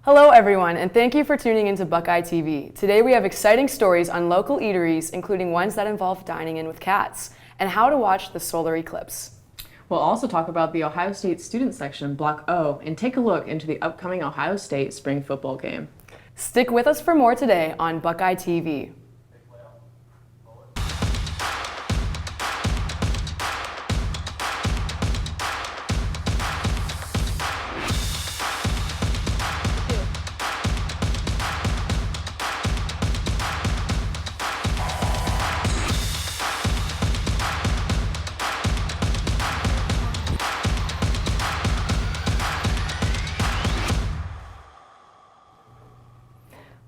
Hello everyone, and thank you for tuning into Buckeye TV. Today we have exciting stories on local eateries, including ones that involve dining in with cats, and how to watch the solar eclipse. We'll also talk about the Ohio State student section, Block O, and take a look into the upcoming Ohio State spring football game. Stick with us for more today on Buckeye TV.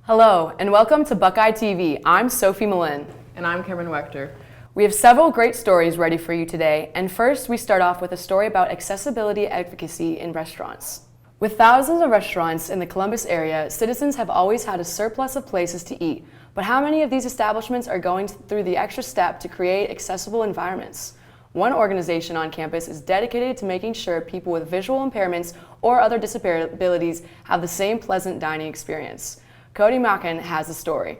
Hello, and welcome to Buckeye TV. I'm Sophie Malin. And I'm Cameron Wechter. We have several great stories ready for you today, and first we start off with a story about accessibility advocacy in restaurants. With thousands of restaurants in the Columbus area, citizens have always had a surplus of places to eat, but how many of these establishments are going through the extra step to create accessible environments? One organization on campus is dedicated to making sure people with visual impairments or other disabilities have the same pleasant dining experience. Cody Mackin has the story.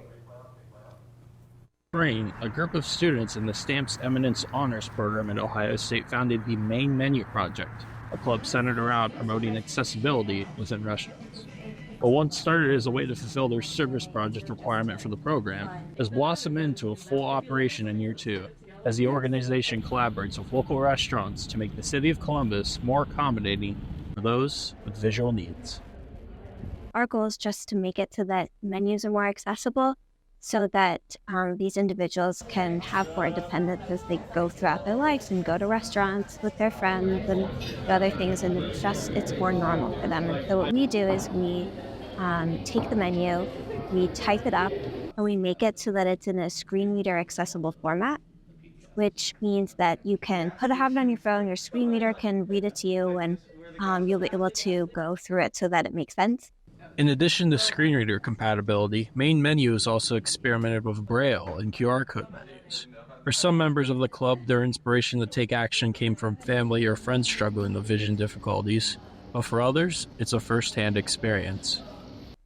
Spring, a group of students in the Stamps Eminence Honors Program at Ohio State founded the Main Menu Project, a club centered around promoting accessibility within restaurants. What once started as a way to fulfill their service project requirement for the program has blossomed into a full operation in year 2, as the organization collaborates with local restaurants to make the city of Columbus more accommodating for those with visual needs. Our goal is just to make it so that menus are more accessible so that these individuals can have more independence as they go throughout their lives and go to restaurants with their friends and other things, and it's more normal for them. And so what we do is we take the menu, we type it up, and we make it so that it's in a screen reader accessible format, which means that you can have it on your phone, your screen reader can read it to you, and you'll be able to go through it so that it makes sense. In addition to screen reader compatibility, Main Menu has also experimented with Braille and QR code menus. For some members of the club, their inspiration to take action came from family or friends struggling with vision difficulties, but for others, it's a first-hand experience.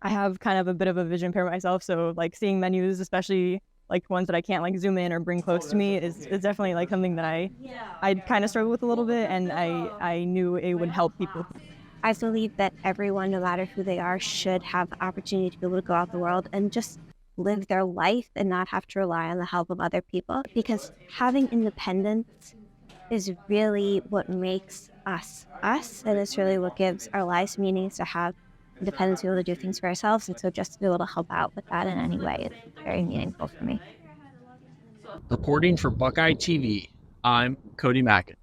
I have kind of a bit of a vision impairment myself, so seeing menus, especially ones that I can't zoom in or bring close to me, is definitely something that I kind of struggle with a little bit, and I knew it would help people. I believe that everyone, no matter who they are, should have the opportunity to be able to go out in the world and just live their life and not have to rely on the help of other people. Because having independence is really what makes us, and it's really what gives our lives meaning, to have independence, to be able to do things for ourselves. And so just to be able to help out with that in any way is very meaningful for me. Reporting for Buckeye TV, I'm Cody Mackin.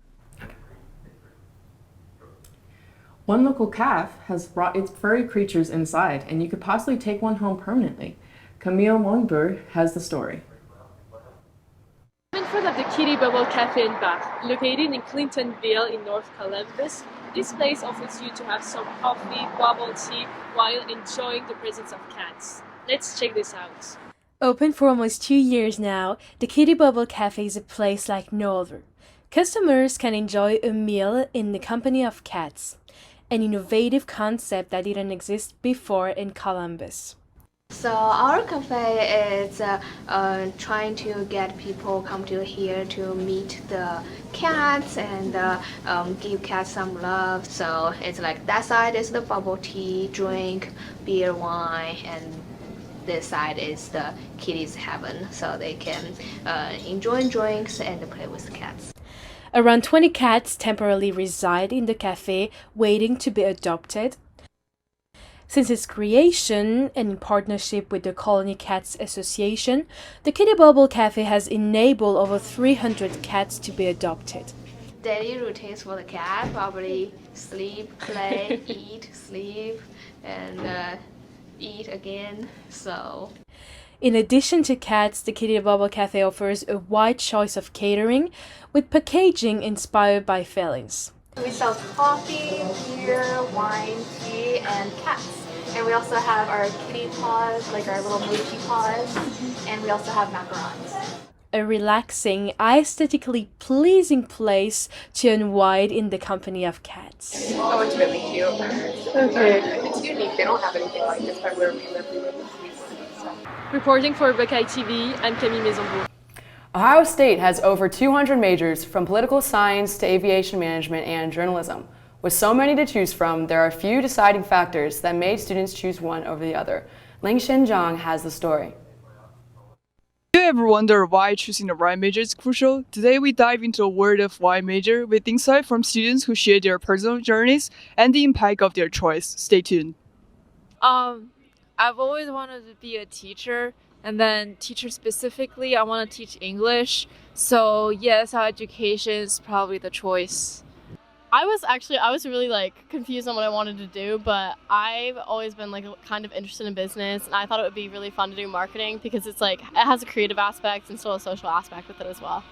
One local calf has brought its furry creatures inside, and you could possibly take one home permanently. Camille Monberg has the story. I'm in front of the Kitty Bubble Cafe and Bar, located in Clintonville in North Columbus. This place offers you to have some coffee, bubble tea, while enjoying the presence of cats. Let's check this out. Open for almost 2 years now, the Kitty Bubble Cafe is a place like no other. Customers can enjoy a meal in the company of cats, an innovative concept that didn't exist before in Columbus. So our cafe is trying to get people come to here to meet the cats and give cats some love. So it's that side is the bubble tea, drink, beer, wine, and this side is the kitties' heaven, so they can enjoy drinks and play with the cats. Around 20 cats temporarily reside in the cafe, waiting to be adopted. Since its creation, and in partnership with the Colony Cats Association, the Kitty Bubble Cafe has enabled over 300 cats to be adopted. Daily routines for the cat, probably sleep, play, eat, sleep, and eat again. So in addition to cats, the Kitty Bubble Cafe offers a wide choice of catering with packaging inspired by felines. We sell coffee, beer, wine, tea, and cats. And we also have our kitty paws, our little mochi paws, and we also have macarons. A relaxing, aesthetically pleasing place to unwind in the company of cats. Oh, it's really cute. Okay. It's unique. don't have anything like this by where we live. We live in Cleveland. So. Reporting for BuckeyeTV, I'm Camille Maisonbourg. Ohio State has over 200 majors from political science to aviation management and journalism. With so many to choose from, there are a few deciding factors that made students choose one over the other. Lingshen Zhang has the story. Do you ever wonder why choosing the right major is crucial? Today we dive into a world of why major with insight from students who share their personal journeys and the impact of their choice. Stay tuned. I've always wanted to be a teacher, and then teacher specifically, I want to teach English. So yes, our education is probably the choice. I was really confused on what I wanted to do, but I've always been kind of interested in business, and I thought it would be really fun to do marketing because it's it has a creative aspect and still a social aspect with it as well.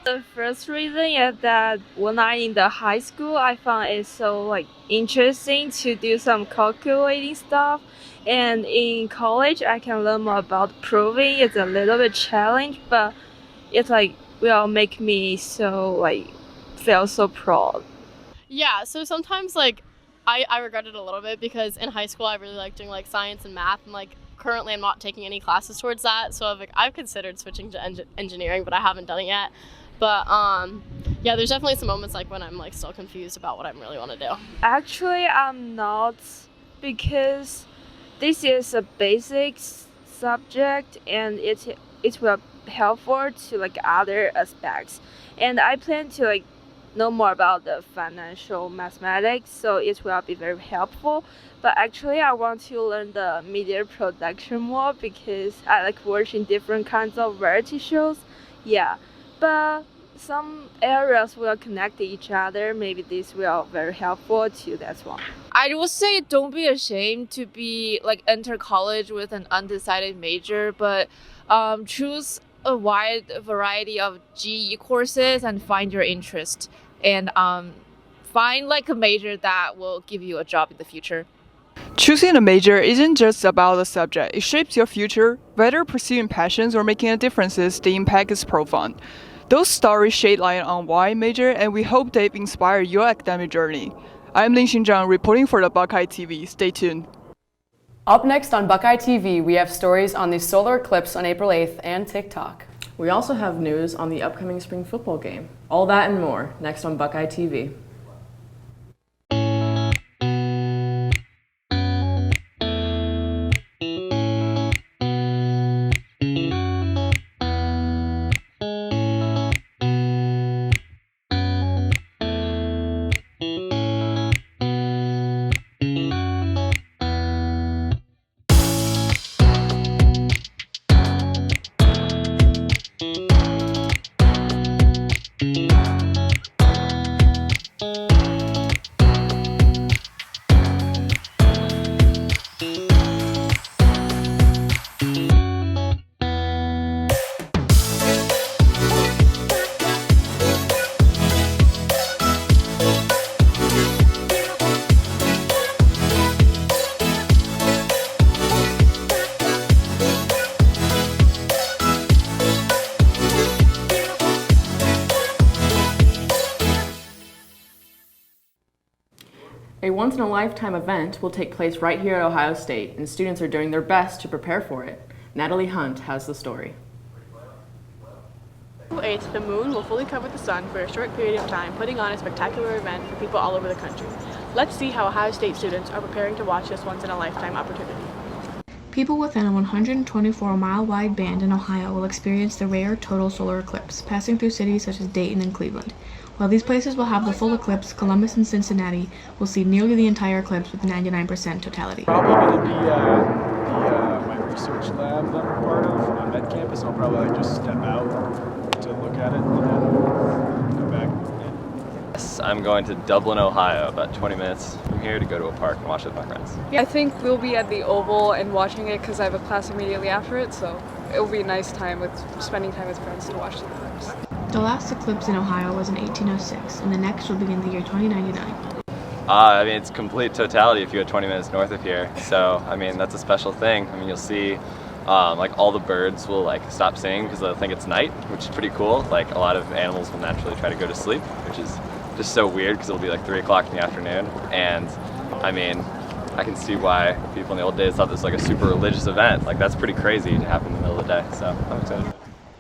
The first reason is that when I'm in the high school, I found it so interesting to do some calculating stuff, and in college I can learn more about proving. It's a little bit challenge, but it's will make me so feel so proud. Yeah, so sometimes I regret it a little bit because in high school I really liked doing science and math, and currently I'm not taking any classes towards that, so I've considered switching to engineering, but I haven't done it yet. But yeah, there's definitely some moments when I'm still confused about what I really want to do. Actually, I'm not, because this is a basic subject and it will be helpful to other aspects, and I plan to know more about the financial mathematics, so it will be very helpful. But actually I want to learn the media production more because I like watching different kinds of variety shows. Yeah, but some areas will connect to each other. Maybe this will be very helpful too. That's one. I would say don't be ashamed to be enter college with an undecided major, but choose a wide variety of GE courses and find your interest, and find a major that will give you a job in the future. Choosing a major isn't just about the subject. It shapes your future. Whether pursuing passions or making a difference, the impact is profound. Those stories shed light on why major, and we hope they've inspired your academic journey. I'm Lingshen Zhang reporting for the Buckeye TV. Stay tuned. Up next on Buckeye TV, we have stories on the solar eclipse on April 8th and TikTok. We also have news on the upcoming spring football game. All that and more next on Buckeye TV. A once-in-a-lifetime event will take place right here at Ohio State, and students are doing their best to prepare for it. Natalie Hunt has the story. April 8th, the moon will fully cover the sun for a short period of time, putting on a spectacular event for people all over the country. Let's see how Ohio State students are preparing to watch this once-in-a-lifetime opportunity. People within a 124-mile-wide band in Ohio will experience the rare total solar eclipse, passing through cities such as Dayton and Cleveland. While these places will have the full eclipse, Columbus and Cincinnati will see nearly the entire eclipse with 99% totality. Probably going to be my research lab that I'm part of on Med Campus. I'll probably just step out to look at it and then go back. Yes, I'm going to Dublin, Ohio, about 20 minutes from here to go to a park and watch it with my friends. Yeah, I think we'll be at the Oval and watching it because I have a class immediately after it, so it'll be a nice time with spending time with friends to watch the eclipse. The last eclipse in Ohio was in 1806, and the next will begin the year 2099. I mean, it's complete totality if you go 20 minutes north of here. So, I mean, that's a special thing. I mean, you'll see all the birds will stop singing because they'll think it's night, which is pretty cool. A lot of animals will naturally try to go to sleep, which is just so weird because it'll be 3 o'clock in the afternoon. And I mean, I can see why people in the old days thought this was like a super religious event. Like, that's pretty crazy to happen in the middle of the day, so I'm excited.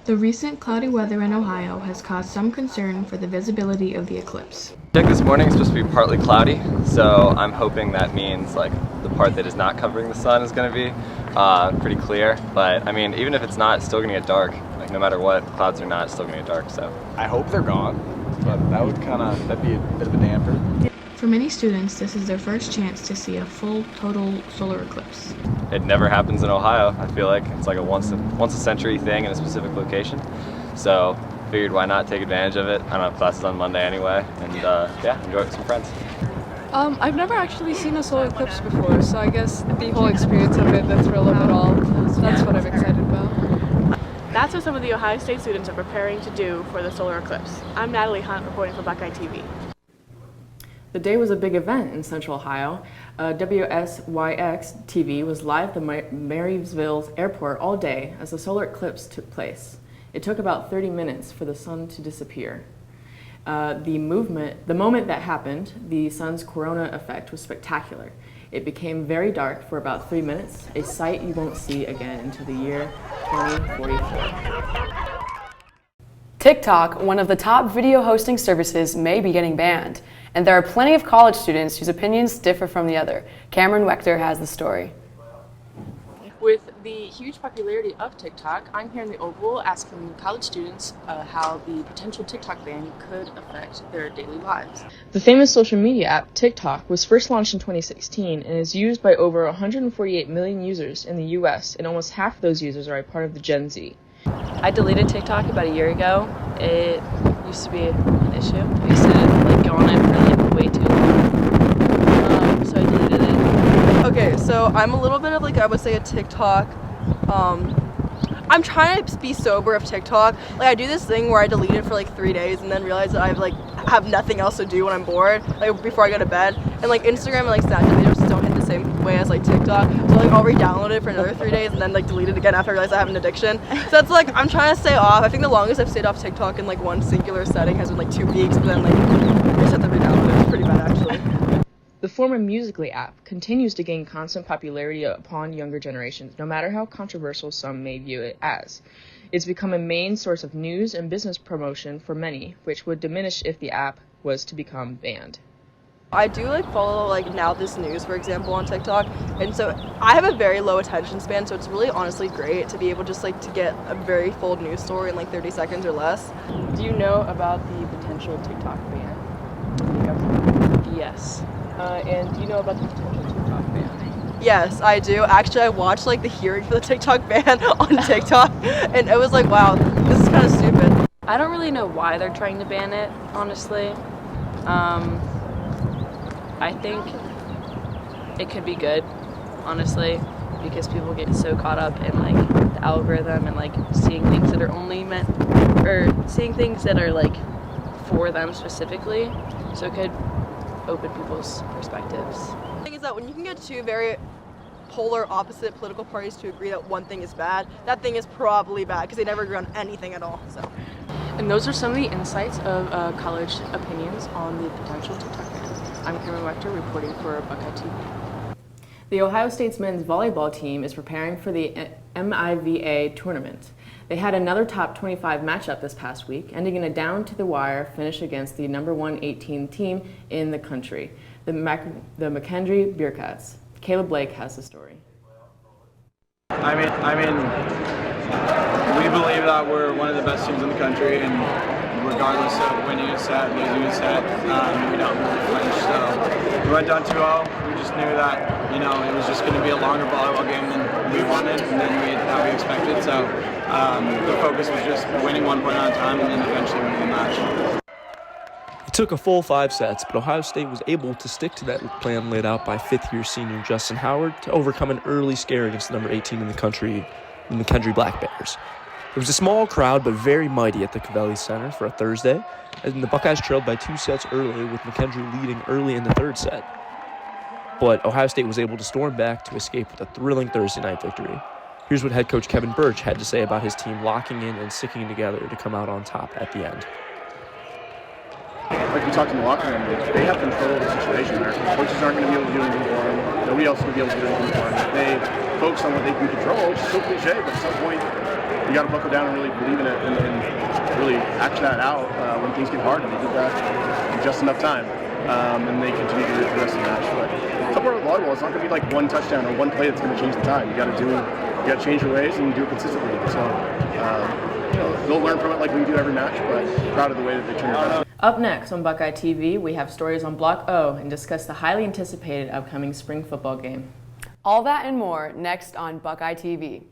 The recent cloudy weather in Ohio has caused some concern for the visibility of the eclipse. This morning is supposed to be partly cloudy, so I'm hoping that means like the part that is not covering the sun is going to be pretty clear. But I mean, even if it's not, it's still going to get dark. Like, no matter what, clouds or not, it's still going to get dark. So I hope they're gone, but that'd be a bit of a damper. For many students, this is their first chance to see a full, total solar eclipse. It never happens in Ohio. I feel like it's like a once a century thing in a specific location. So figured why not take advantage of it. I don't have classes on Monday anyway, and yeah, enjoy it with some friends. I've never actually seen a solar eclipse before, so I guess the whole experience of it, the thrill of it all, that's what I'm excited about. That's what some of the Ohio State students are preparing to do for the solar eclipse. I'm Natalie Hunt reporting for BuckeyeTV. The day was a big event in Central Ohio. WSYX TV was live at the Marysville airport all day as the solar eclipse took place. It took about 30 minutes for the sun to disappear. The moment that happened, the sun's corona effect was spectacular. It became very dark for about 3 minutes, a sight you won't see again until the year 2044. TikTok, one of the top video hosting services, may be getting banned. And there are plenty of college students whose opinions differ from the other. Cameron Wechter has the story. With the huge popularity of TikTok, I'm here in the Oval asking college students how the potential TikTok ban could affect their daily lives. The famous social media app TikTok was first launched in 2016 and is used by over 148 million users in the US, and almost half of those users are a part of the Gen Z. I deleted TikTok about a year ago. It used to be an issue. I used to go on it for way too long. So I deleted it. Okay, so I'm a little bit of I would say a TikTok. I'm trying to be sober of TikTok. I do this thing where I delete it for 3 days and then realize that I have nothing else to do when I'm bored, before I go to bed. And Instagram and Snapchat, they just don't hit the same way as TikTok. So I'll re-download it for another 3 days and then delete it again after I realize I have an addiction. So it's I'm trying to stay off. I think the longest I've stayed off TikTok in one singular setting has been 2 weeks, but then I just have to re-download it. It's pretty bad actually. The former Musical.ly app continues to gain constant popularity upon younger generations, no matter how controversial some may view it as. It's become a main source of news and business promotion for many, which would diminish if the app was to become banned. I do follow Now This News, for example, on TikTok, and so I have a very low attention span, so it's really honestly great to be able just to get a very full news story in 30 seconds or less. Do you know about the potential TikTok ban? Yes. And do you know about the potential TikTok ban? Yes, I do. Actually, I watched the hearing for the TikTok ban on TikTok, and it was wow, this is kind of stupid. I don't really know why they're trying to ban it, honestly. I think it could be good, honestly, because people get so caught up in the algorithm and seeing things that are only meant, or seeing things that are for them specifically. So it could open people's perspectives. The thing is that when you can get two very polar opposite political parties to agree that one thing is bad, that thing is probably bad because they never agree on anything at all. So. And those are some of the insights of college opinions on the potential TikTok ban. I'm Cameron Wechter reporting for BuckeyeTV. The Ohio State's men's volleyball team is preparing for the MIVA tournament. They had another top 25 matchup this past week, ending in a down-to-the-wire finish against the number 118 team in the country, the McKendree Bearcats. Caleb Blake has the story. I mean, we believe that we're one of the best teams in the country, and regardless of winning a set, losing a set, we don't really flinch. So we went down 2-0. We just knew that it was just going to be a longer volleyball game than we wanted and than we expected. So the focus was just winning 1 point at a time and then eventually winning the match. It took a full 5 sets, but Ohio State was able to stick to that plan laid out by fifth-year senior Justin Howard to overcome an early scare against the number 18 in the country, the McKendree Black Bears. It was a small crowd, but very mighty at the Covelli Center for a Thursday, and the Buckeyes trailed by 2 sets early, with McKendree leading early in the 3rd set. But Ohio State was able to storm back to escape with a thrilling Thursday night victory. Here's what head coach Kevin Birch had to say about his team locking in and sticking together to come out on top at the end. like we talked in the locker room, they have control of the situation. Our coaches aren't going to be able to do anything for them. Nobody else is going to be able to do anything for them. If they focus on what they can control, which is so cliche, but at some point you got to buckle down and really believe in it and really act that out when things get hard. And they did that in just enough time. And they continue to do it for the rest of the match. But somewhere with volleyball, it's not going to be like one touchdown or one play that's going to change the time. You got to change your ways and do it consistently. So they'll learn from it like we do every match. But proud of the way that they turn it out. Up next on Buckeye TV, we have stories on Block O and discuss the highly anticipated upcoming spring football game. All that and more next on Buckeye TV.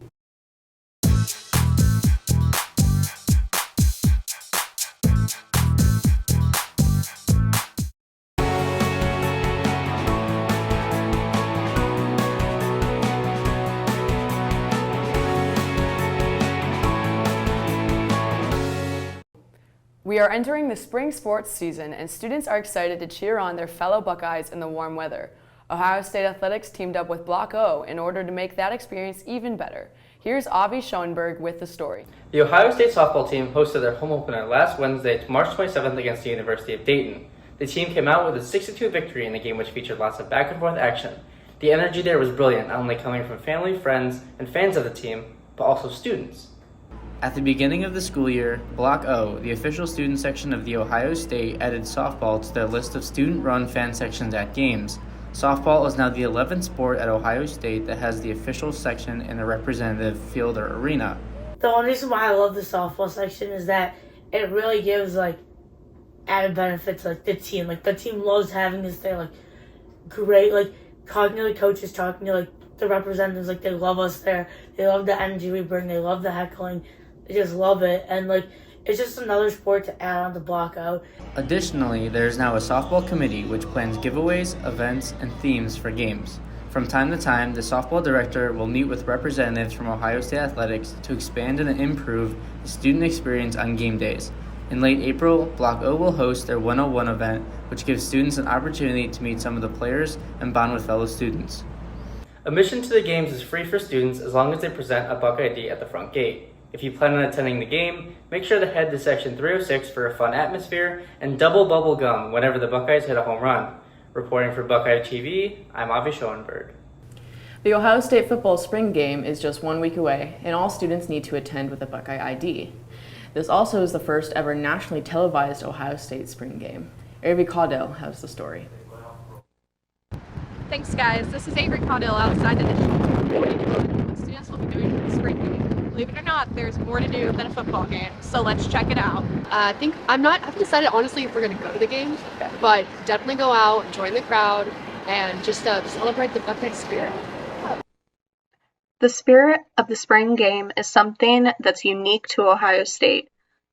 We are entering the spring sports season, and students are excited to cheer on their fellow Buckeyes in the warm weather. Ohio State Athletics teamed up with Block O in order to make that experience even better. Here's Avi Schoenberg with the story. The Ohio State softball team hosted their home opener last Wednesday, March 27th against the University of Dayton. The team came out with a 6-2 victory in a game which featured lots of back-and-forth action. The energy there was brilliant, not only coming from family, friends, and fans of the team, but also students. At the beginning of the school year, Block O, the official student section of the Ohio State, added softball to their list of student-run fan sections at games. Softball is now the 11th sport at Ohio State that has the official section in a representative field or arena. The only reason why I love the softball section is that it really gives added benefits the team. The team loves having this there, great, talking to the coaches, talking to the representatives, they love us there. They love the energy we bring, they love the heckling. They just love it, and it's just another sport to add on to Block O. Additionally, there is now a softball committee which plans giveaways, events, and themes for games. From time to time, the softball director will meet with representatives from Ohio State Athletics to expand and improve the student experience on game days. In late April, Block O will host their 101 event, which gives students an opportunity to meet some of the players and bond with fellow students. Admission to the games is free for students as long as they present a Buckeye ID at the front gate. If you plan on attending the game, make sure to head to section 306 for a fun atmosphere and double bubble gum whenever the Buckeyes hit a home run. Reporting for Buckeye TV, I'm Avi Schoenberg. The Ohio State football spring game is just 1 week away, and all students need to attend with a Buckeye ID. This also is the first ever nationally televised Ohio State spring game. Avery Caudell has the story. Thanks, guys. This is Avery Caudell outside the what students will be doing for the spring game. Believe it or not, there's more to do than a football game, so let's check it out. I haven't decided honestly if we're going to go to the game, but definitely go out, join the crowd, and just celebrate the Buckeye spirit. The spirit of the spring game is something that's unique to Ohio State.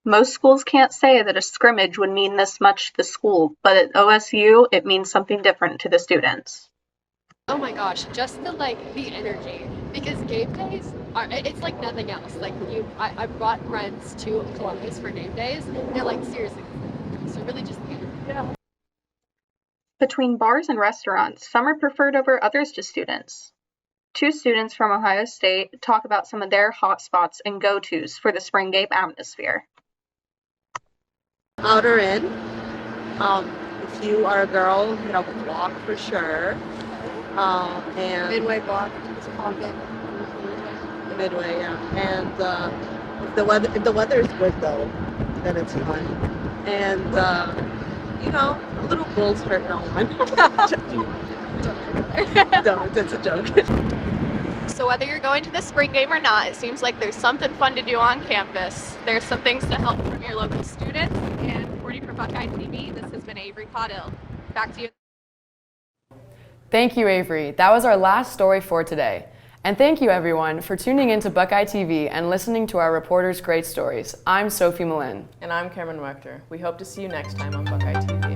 Most schools can't say that a scrimmage would mean this much to the school, but at OSU, it means something different to the students. Oh my gosh, just the energy, because game days it's like nothing else. I brought friends to Columbus for game days, and they're seriously, so really just the energy. Yeah. Between bars and restaurants, some are preferred over others to students. Two students from Ohio State talk about some of their hot spots and go-tos for the spring game atmosphere. Outer in. If you are a girl, hit up a block for sure. And Midway block is popping. Midway, yeah. And if the weather is good though, then it's fun. And a little bulls hurt no one. No, it's a joke. So whether you're going to the spring game or not, it seems like there's something fun to do on campus. There's some things to help from your local students. And reporting for Buckeye TV, this has been Avery Caudell. Back to you. Thank you, Avery. That was our last story for today. And thank you, everyone, for tuning in to Buckeye TV and listening to our reporters' great stories. I'm Sophie Malin. And I'm Cameron Wechter. We hope to see you next time on Buckeye TV.